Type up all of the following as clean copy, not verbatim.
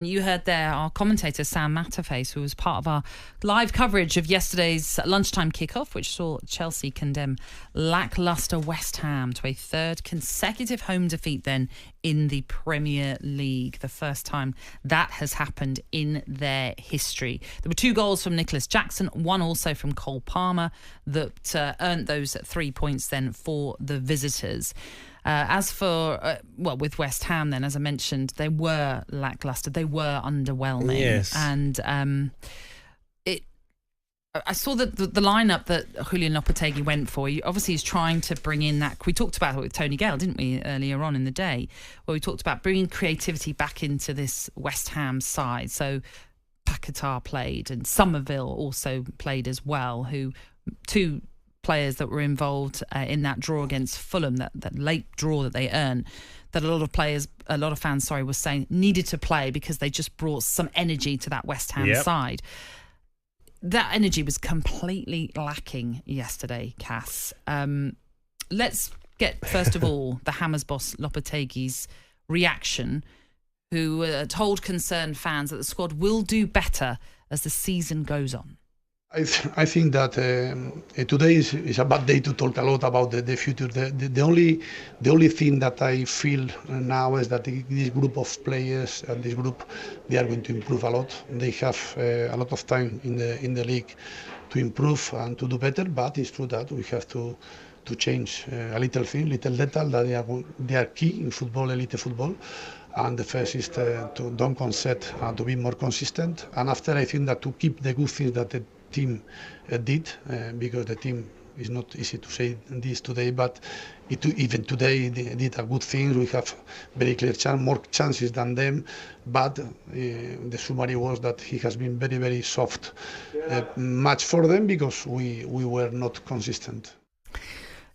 You heard there our commentator, Sam Matterface, who was part of our live coverage of yesterday's lunchtime kickoff, which saw Chelsea condemn lacklustre West Ham to a third consecutive home defeat then in the Premier League. The first time that has happened in their history. There were 2 goals from Nicholas Jackson, 1 also from Cole Palmer that earned those 3 points then for the visitors. As for, with West Ham then, as I mentioned, they were lacklustre. They were underwhelming. Yes. And I saw the lineup that Julian Lopetegui went for. Obviously, he's trying to bring in that. We talked about it with Tony Gale, didn't we, earlier on in the day, where we talked about bringing creativity back into this West Ham side. So Paquetá played and Somerville also played as well, who 2 players that were involved in that draw against Fulham, that late draw that they earned, that a lot of fans were saying needed to play because they just brought some energy to that West Ham side. That energy was completely lacking yesterday, Cass. Let's get, first of all, the Hammers boss Lopetegui's reaction, who told concerned fans that the squad will do better as the season goes on. I think that today is a bad day to talk a lot about the future. The only thing that I feel now is that this group of players and this group, they are going to improve a lot. They have a lot of time in the league to improve and to do better. But it's true that we have to change a little detail that they are key in football, elite football. And the first is to don't concede and to be more consistent. And after, I think that to keep the good things that the team did, because the team is not easy to say this today, but even today they did a good thing. We have very clear more chances than them, but the summary was that he has been very, very soft match for them because we were not consistent.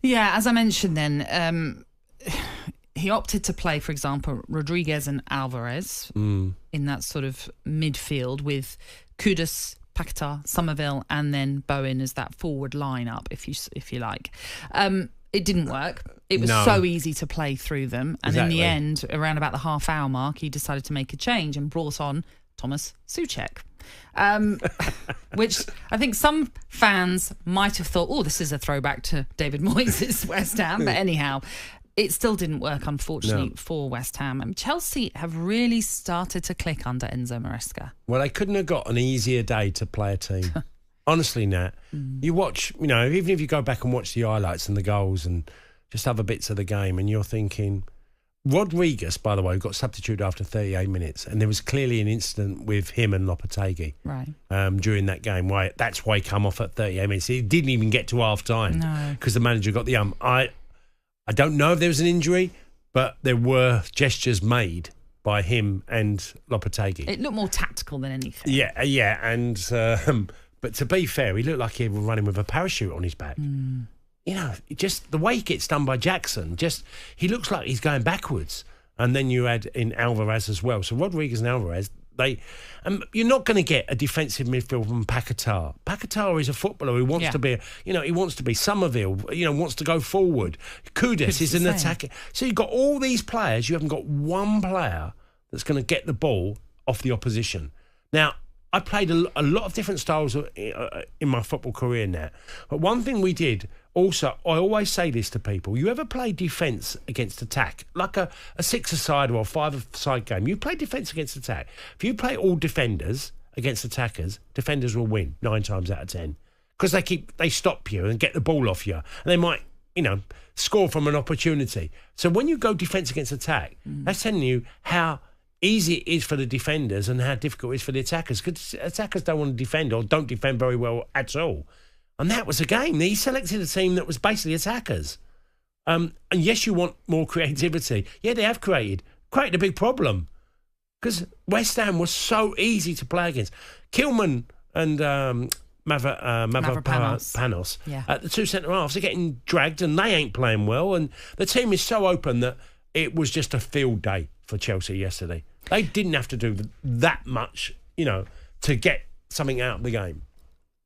Yeah, as I mentioned then, he opted to play, for example, Rodriguez and Alvarez in that sort of midfield with Kudus, Paquetá, Somerville, and then Bowen as that forward lineup, if you like. It didn't work. It was so easy to play through them. And in the end, around about the half-hour mark, he decided to make a change and brought on Thomas Souček. Which I think some fans might have thought, this is a throwback to David Moyes' West Ham. But anyhow, it still didn't work, unfortunately, for West Ham. And Chelsea have really started to click under Enzo Maresca. Well, they couldn't have got an easier day to play a team. Honestly, Nat, you watch, even if you go back and watch the highlights and the goals and just other bits of the game, and you're thinking, Rodriguez, by the way, got substituted after 38 minutes, and there was clearly an incident with him and Lopetegui during that game. That's why he come off at 38 minutes. He didn't even get to half-time because the manager got the I don't know if there was an injury, but there were gestures made by him and Lopetegui. It looked more tactical than anything. Yeah, and but to be fair, he looked like he was running with a parachute on his back. Just the way he gets done by Jackson, he looks like he's going backwards. And then you add in Alvarez as well. So Rodriguez and Alvarez, you're not going to get a defensive midfield from Paquetá. Paquetá is a footballer who wants to be, he wants to be Somerville, wants to go forward. Kudus is an attacker. So you've got all these players. You haven't got one player that's going to get the ball off the opposition. Now, I played a lot of different styles in my football career now. But one thing we did also, I always say this to people, you ever play defence against attack? Like a six-a-side or a five-a-side game, you play defence against attack. If you play all defenders against attackers, defenders will win 9 times out of 10. Because they stop you and get the ball off you. And they might, score from an opportunity. So when you go defence against attack, that's telling you how easy it is for the defenders and how difficult it is for the attackers, because attackers don't want to defend or don't defend very well at all. And that was a game. He selected a team that was basically attackers. And yes, you want more creativity. Yeah, they have created a big problem because West Ham was so easy to play against. Kilman and Mavropanos, the 2 centre-halves, are getting dragged and they ain't playing well. And the team is so open that it was just a field day for Chelsea yesterday. They didn't have to do that much, to get something out of the game.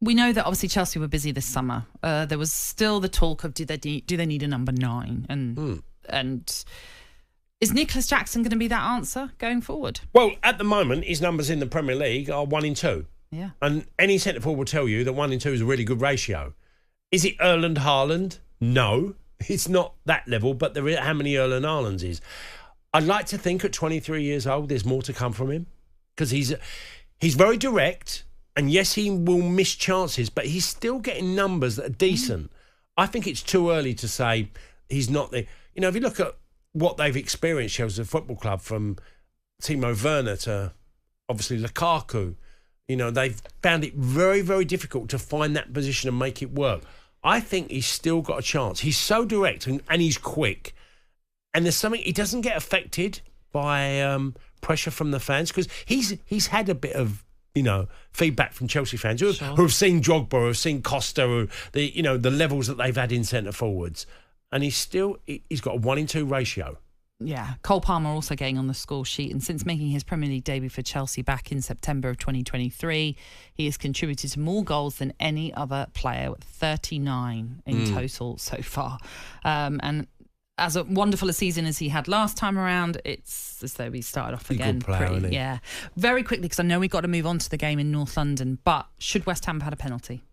We know that obviously Chelsea were busy this summer. There was still the talk of do they need a number 9? And Is Nicholas Jackson going to be that answer going forward? Well, at the moment, his numbers in the Premier League are 1 in 2. Yeah. And any centre forward will tell you that 1 in 2 is a really good ratio. Is it Erland Haaland? No, it's not that level, but there is how many Erland Haalands is. I'd like to think at 23 years old, there's more to come from him because he's very direct, and yes, he will miss chances, but he's still getting numbers that are decent. I think it's too early to say he's not there. You know, if you look at what they've experienced, Chelsea Football Club, from Timo Werner to obviously Lukaku, you know, they've found it very, very difficult to find that position and make it work. I think he's still got a chance. He's so direct and he's quick. And there's something, he doesn't get affected by pressure from the fans because he's had a bit of, you know, feedback from Chelsea fans who have seen Drogba, who have seen Costa, the levels that they've had in centre forwards. And he's got a 1 in 2 ratio. Yeah, Cole Palmer also getting on the score sheet, and since making his Premier League debut for Chelsea back in September of 2023, he has contributed to more goals than any other player, with 39 in total so far. And as a wonderful a season as he had last time around, it's as though he started off again. Good player, isn't he? Yeah. Very quickly, because I know we've got to move on to the game in North London, but should West Ham have had a penalty?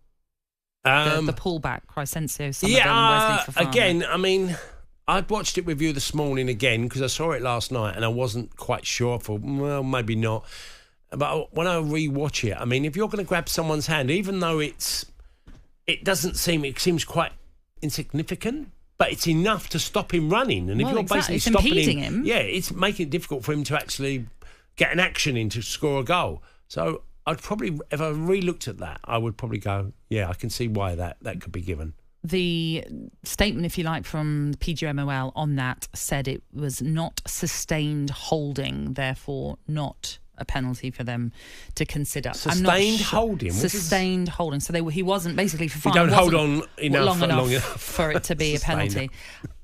The pullback, Crysencio, Somerville and Wesley Fofana. Again, I mean, I'd watched it with you this morning again because I saw it last night and I wasn't quite sure. I thought, well, maybe not. But when I re-watch it, I mean, if you're going to grab someone's hand, even though it seems quite insignificant, but it's enough to stop him running. And if you're basically stopping him, yeah, it's making it difficult for him to actually get an action in to score a goal. So I'd probably, if I re-looked at that, I would probably go, yeah, I can see why that could be given. The statement, if you like, from PGMOL on that said it was not sustained holding, therefore not a penalty for them to consider. Sustained holding? Sustained holding. So he wasn't basically for fine. You don't hold on long enough for it to be a penalty,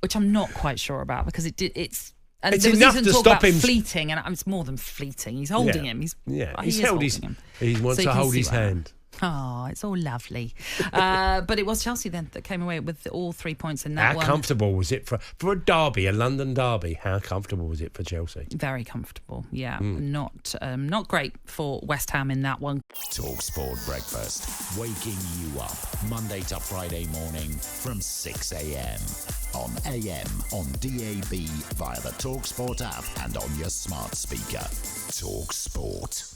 which I'm not quite sure about because it's... And it's enough to stop him. Fleeting, and it's more than fleeting. He's holding him. He wants to hold his hand. Oh, it's all lovely. But it was Chelsea then that came away with all 3 points in that one. How comfortable was it for a derby, a London derby? How comfortable was it for Chelsea? Very comfortable, yeah. Not great for West Ham in that one. talkSPORT Breakfast, waking you up Monday to Friday morning from 6 a.m. on AM, on DAB, via the talkSPORT app and on your smart speaker. talkSPORT.